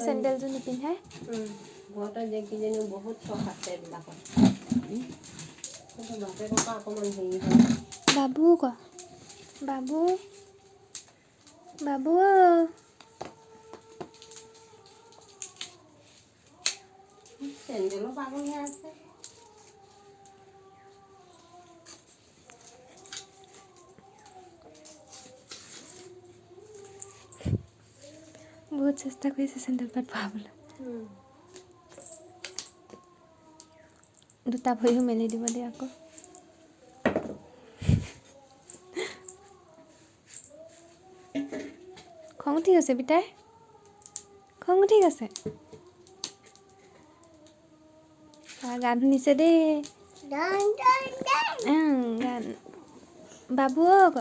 চেণ্ডেলযোৰ নিপিন্ধে ঘৰতে যে কিজনীও বহুত চখ আছে এইবিলাকত কিন্তু বাপেকৰ পৰা অকণমান হেৰি হয় বাবু ক বাবু বাবু চেণ্ডেলো পাগল হৈ আছে বহুত চেষ্টা কৰিছে চেণ্ডেল পাত ভৰাবলৈ দুটা ভৰিও মেলি দিব দিয়ে আকৌ খং উঠি গৈছে বিতাই খং উঠি গৈছে গান শুনিছে দেই গান বাবু ক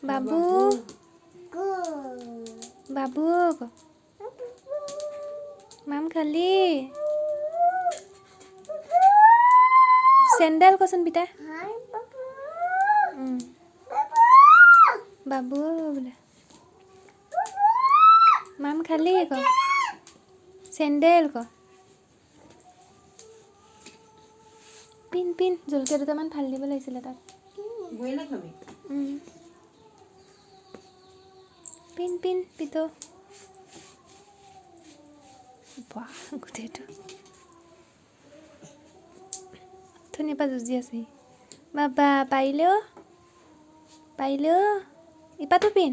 বাবু বাবু ক মাম খালি চেণ্ডেল কচোন বিতাই বাবু বোলে মাম খালি ক চেণ্ডেল ক পিন পিন জলকীয়া দুটামান ফালি দিব লাগিছিলে তাত পিন পিন পিতো বাহ গোটেইটো ধুনীয়া পৰা যুঁজি আছে বাবা পাৰিলেও ইপাতো পিন